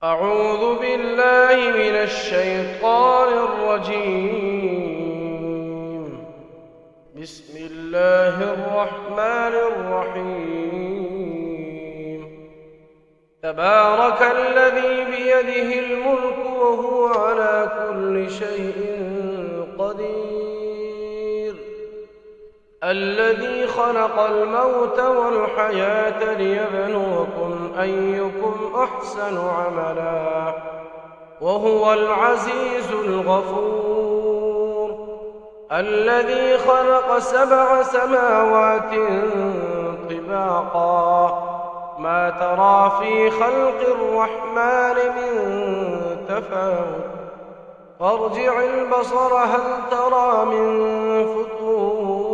أعوذ بالله من الشيطان الرجيم. بسم الله الرحمن الرحيم. تبارك الذي بيده الملك وهو على كل شيء قدير، الذي خلق الموت والحياة ليبلوكم أيكم أحسن عملا وهو العزيز الغفور، الذي خلق 7 سماوات طباقا ما ترى في خلق الرحمن من تفاوت فارجع البصر هل ترى من فطور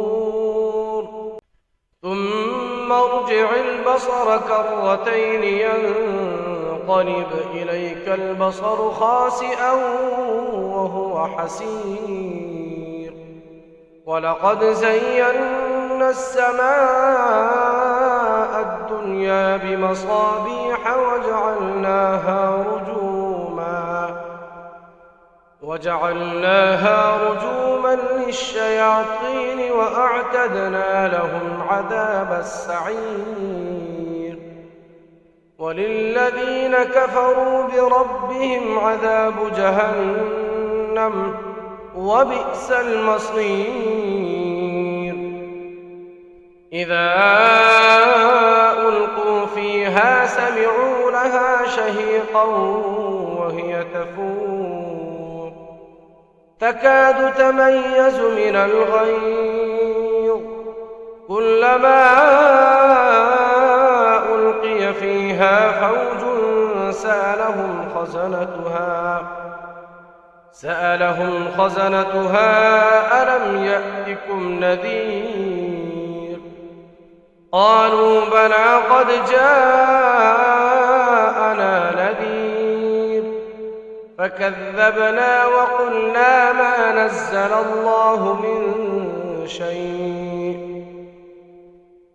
ثم ارجع البصر كرتين ينقلب إليك البصر خاسئا وهو حسير، ولقد زينا السماء الدنيا بمصابيح وجعلناها رجوما للشياطين وأعتدنا لهم عذاب السعير، وللذين كفروا بربهم عذاب جهنم وبئس المصير. إذا ألقوا فيها سمعوا لها شهيقا وهي تفور تكاد تميز من الغيظ، كلما ألقي فيها فوج سألهم خزنتها ألم يأتكم نذير؟ قالوا بلى قد جاءنا نذير فكذبنا وقلنا ما نزل الله من شيء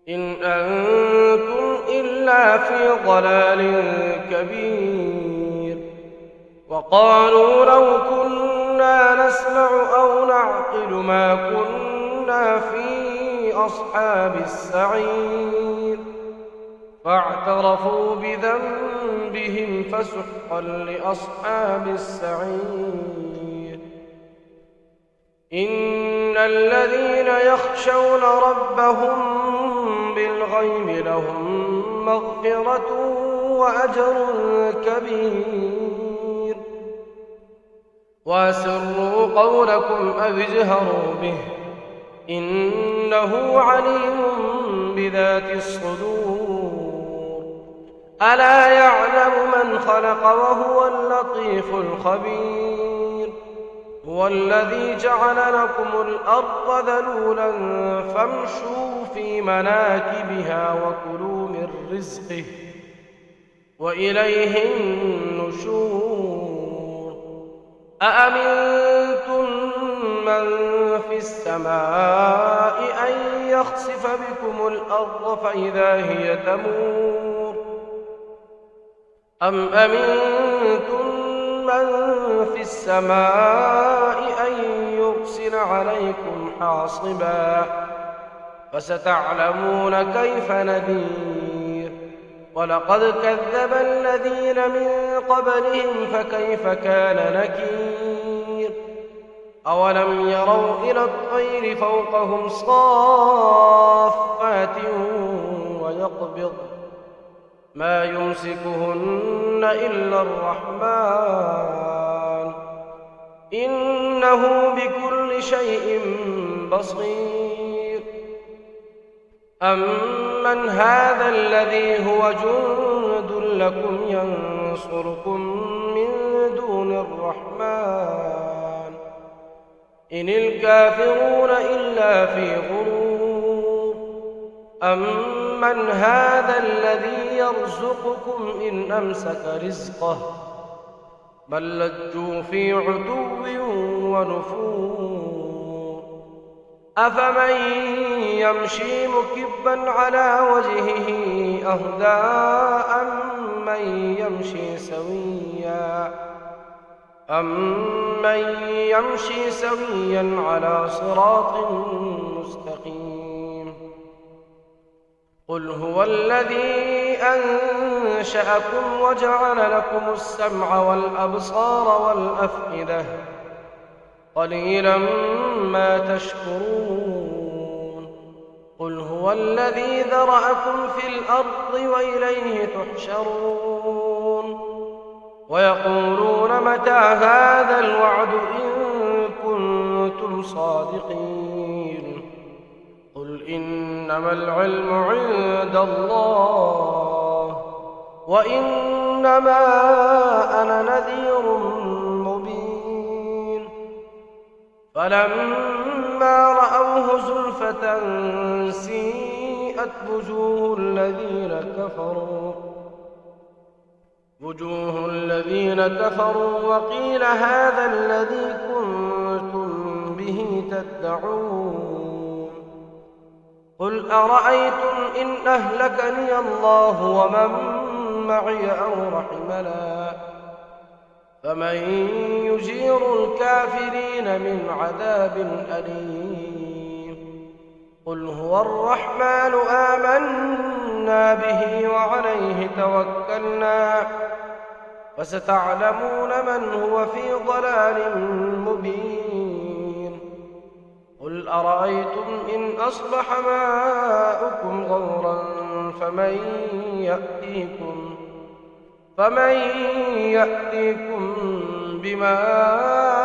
إن أنتم إلا في ضلال كبير. وقالوا لو كنا نسمع أو نعقل ما كنا في أصحاب السعير، فاعترفوا بذنبهم فسحقا لأصحاب السعير. إن الذين يخشون ربهم بالغيب لهم مغفرة وأجر كبير. وأسروا قولكم أو اجهروا به إنه عليم بذات الصدور. ألا يعلم من خلق وهو اللطيف الخبير. هو الذي جعل لكم الأرض ذلولا فامشوا في مناكبها وكلوا من رزقه وإليه النشور. أأمنتم من في السماء أن يخسف بكم الأرض فإذا هي تمور، أم أمنتم من في السماء أن يرسل عليكم حاصبا فستعلمون كيف نذير. ولقد كذب الذين من قبلهم فكيف كان نكير. أولم يروا إلى الطير فوقهم صافات ويقبض ما يمسكهن إلا الرحمن إنه بكل شيء بصير. أمن هذا الذي هو جند لكم ينصركم من دون الرحمن إن الكافرون إلا في غرور. أمن هذا الذي يرزقكم إن أمسك رزقه بل لجوا في عتو ونفور. أفمن يمشي مكبا على وجهه أهدى أمن يمشي سويا على صراط مستقيم. قل هو الذي أنشأكم وجعل لكم السمع والأبصار والأفئدة قليلا ما تشكرون. قل هو الذي ذرأكم في الأرض وإليه تحشرون. ويقولون متى هذا الوعد إن كنتم صادقين. قل إنما العلم عند الله وإنما أنا نذير مبين. فلما رأوه زلفة سيئت وجوه الذين كفروا وقيل هذا الذي كنتم به تدعون. قل أرأيتم إن أهلكني الله ومن معي أو رحمنا فمن يجير الكافرين من عذاب أليم. قل هو الرحمن آمنا به وعليه توكلنا فستعلمون من هو في ضلال مبين. قل أرأيتم إن أصبح ماؤكم غورا فمن يأتيكم بماء